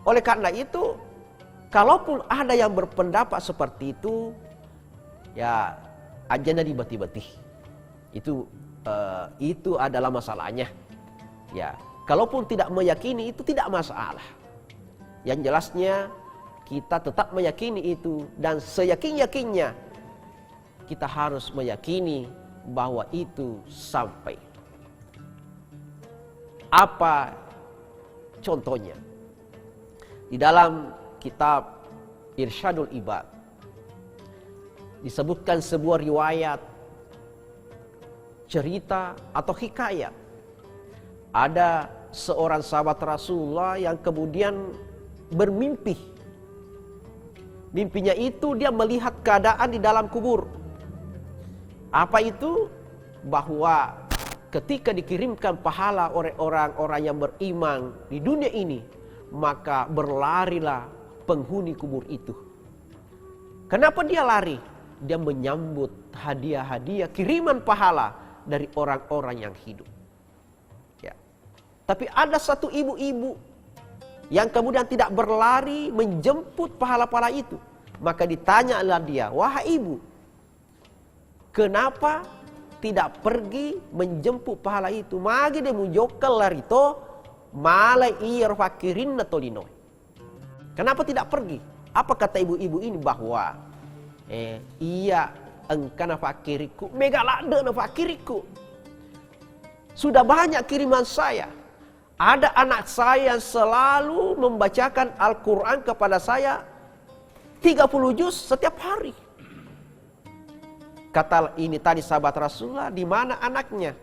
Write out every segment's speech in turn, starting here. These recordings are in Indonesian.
Oleh karena itu, kalaupun ada yang berpendapat seperti itu, ya ajana dibati-bati. Itu adalah masalahnya. Ya, kalaupun tidak meyakini itu tidak masalah. Yang jelasnya kita tetap meyakini itu, dan seyakin-yakinnya kita harus meyakini bahwa itu sampai. Apa contohnya? Di dalam kitab Irsyadul Ibad disebutkan sebuah riwayat, cerita atau hikayat. Ada seorang sahabat Rasulullah yang kemudian bermimpi. Mimpinya itu dia melihat keadaan di dalam kubur. Apa itu? Bahwa ketika dikirimkan pahala oleh orang-orang yang beriman di dunia ini, maka berlarilah penghuni kubur itu. Kenapa dia lari? Dia menyambut hadiah-hadiah kiriman pahala dari orang-orang yang hidup. Ya. Tapi ada satu ibu-ibu yang kemudian tidak berlari menjemput pahala-pahala itu. Maka ditanyalah dia, wahai ibu, kenapa tidak pergi menjemput pahala itu? Magi dia mujokal larito malai ir fakirin natolino. Kenapa tidak pergi? Apa kata ibu-ibu ini? Bahwa iya engkana fakiriku, megalade na fakiriku. Sudah banyak kiriman saya. Ada anak saya yang selalu membacakan Al-Quran kepada saya 30 juz setiap hari. Kata ini tadi sahabat Rasulullah, di mana anaknya?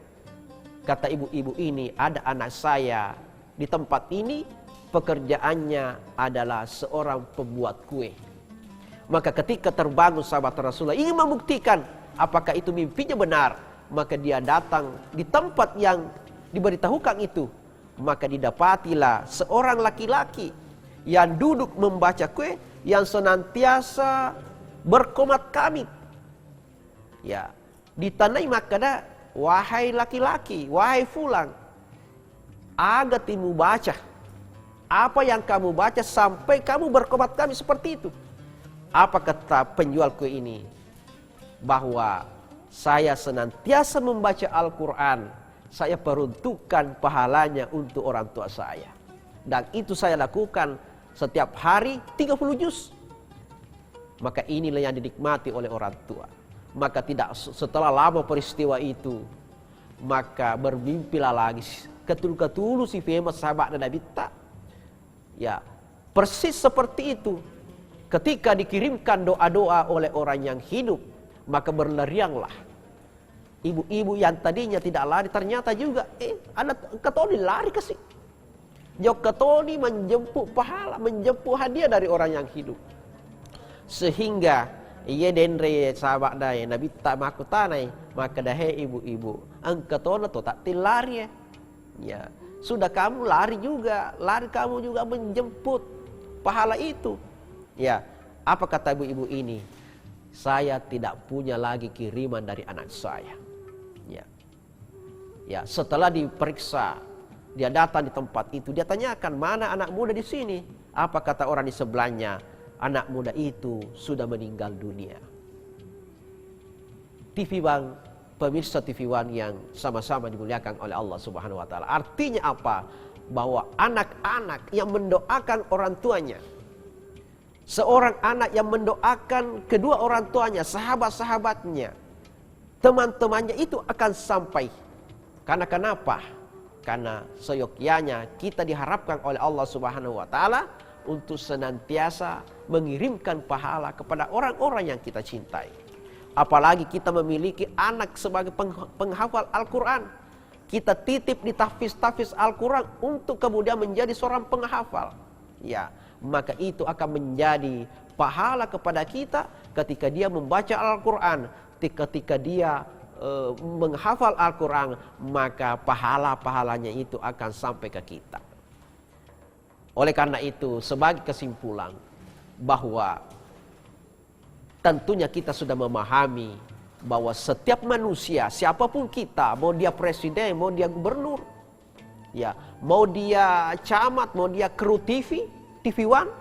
Kata ibu-ibu ini, ada anak saya di tempat ini, pekerjaannya adalah seorang pembuat kue. Maka ketika terbangun sahabat Rasulullah ingin membuktikan apakah itu mimpinya benar, maka dia datang di tempat yang diberitahukan itu. Maka didapatilah seorang laki-laki yang duduk membaca kue, yang senantiasa berkomat kamit. Ya, ditanai makada, wahai laki-laki, wahai fulan, aga timu baca. Apa yang kamu baca sampai kamu berkomat kamit seperti itu? Apa kata penjual kue ini? Bahwa saya senantiasa membaca Al-Quran, saya peruntukkan pahalanya untuk orang tua saya. Dan itu saya lakukan setiap hari 30 juz. Maka inilah yang dinikmati oleh orang tua. Maka tidak setelah lama peristiwa itu, maka bermimpilah lagi. Ketul-ketulu si famous sahabat dan Nabi tak. Ya, persis seperti itu. Ketika dikirimkan doa-doa oleh orang yang hidup, maka berlarianglah. Ibu-ibu yang tadinya tidak lari ternyata juga ada ketoni lari ke sini. Jok ketoni menjemput pahala, menjemput hadiah dari orang yang hidup. Sehingga iya denre sahabat daya Nabi tak makutanai, maka dahe ibu-ibu angkatona to tak tilari ya. Sudah kamu lari juga, lari kamu juga menjemput pahala itu. Ya, apa kata ibu-ibu ini? Saya tidak punya lagi kiriman dari anak saya. Ya. Ya, setelah diperiksa, dia datang di tempat itu, dia tanyakan, mana anak muda di sini? Apa kata orang di sebelahnya? Anak muda itu sudah meninggal dunia. TV One, pemirsa TV One yang sama-sama dimuliakan oleh Allah Subhanahu wa taala. Artinya apa? Bahwa anak-anak yang mendoakan orang tuanya, seorang anak yang mendoakan kedua orang tuanya, sahabat-sahabatnya, teman-temannya itu akan sampai. Karena kenapa? Karena seyogyanya kita diharapkan oleh Allah Subhanahu wa taala untuk senantiasa mengirimkan pahala kepada orang-orang yang kita cintai. Apalagi kita memiliki anak sebagai penghafal Al-Quran. Kita titip di tahfiz-tahfiz Al-Quran untuk kemudian menjadi seorang penghafal. Ya, maka itu akan menjadi pahala kepada kita ketika dia membaca Al-Quran, ketika dia menghafal Al-Quran, maka pahala-pahalanya itu akan sampai ke kita. Oleh karena itu, sebagai kesimpulan bahwa tentunya kita sudah memahami bahwa setiap manusia, siapapun kita, mau dia presiden, mau dia gubernur, ya, mau dia camat, mau dia kru TV, TV One,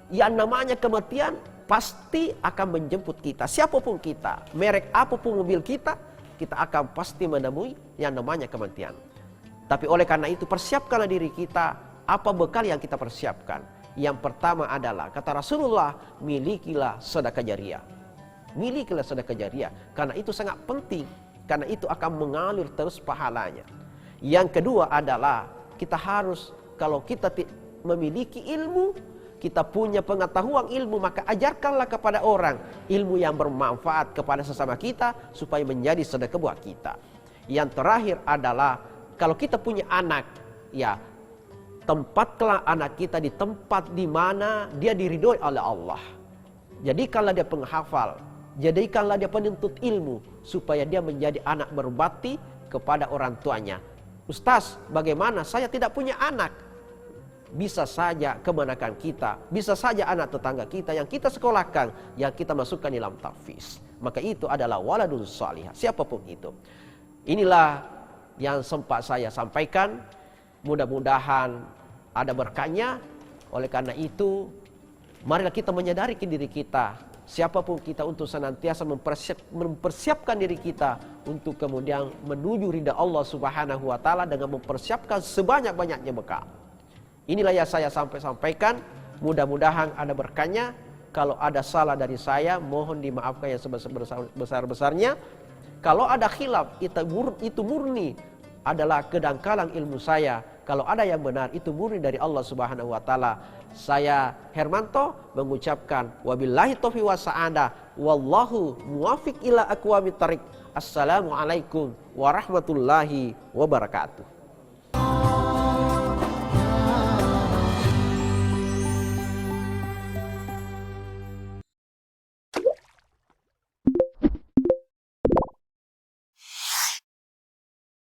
yang namanya kematian pasti akan menjemput kita. Siapapun kita, merek apapun mobil kita akan pasti menemui yang namanya kematian. Tapi oleh karena itu persiapkanlah diri kita. Apa bekal yang kita persiapkan? Yang pertama adalah kata Rasulullah, milikilah sedekah jariyah. Milikilah sedekah jariyah, karena itu sangat penting, karena itu akan mengalir terus pahalanya. Yang kedua adalah kita harus, kalau kita memiliki ilmu, kita punya pengetahuan ilmu, maka ajarkanlah kepada orang ilmu yang bermanfaat kepada sesama kita supaya menjadi sedekah buat kita. Yang terakhir adalah kalau kita punya anak, ya tempatkanlah anak kita di tempat di mana dia diridhoi oleh Allah. Jadikanlah dia penghafal, jadikanlah dia penuntut ilmu supaya dia menjadi anak berbakti kepada orang tuanya. Ustaz, bagaimana saya tidak punya anak? Bisa saja kemenakan kita, bisa saja anak tetangga kita yang kita sekolahkan, yang kita masukkan dalam tahfiz. Maka itu adalah waladun salihah, siapapun itu. Inilah yang sempat saya sampaikan. Mudah-mudahan ada berkahnya. Oleh karena itu, marilah kita menyadari diri kita, siapapun kita, untuk senantiasa mempersiapkan diri kita untuk kemudian menuju ridha Allah Subhanahu wa taala dengan mempersiapkan sebanyak-banyaknya bekal. Inilah yang saya sampaikan. Mudah-mudahan ada berkahnya. Kalau ada salah dari saya, mohon dimaafkan yang sebesar-besarnya. Kalau ada khilaf, itu murni adalah kedangkalan ilmu saya. Kalau ada yang benar, itu murni dari Allah Subhanahu wa taala. Saya Hermanto mengucapkan wabillahi taufiq wa sa'adah, wallahu muwafiq ila aqwamit thariq. Assalamualaikum warahmatullahi wabarakatuh.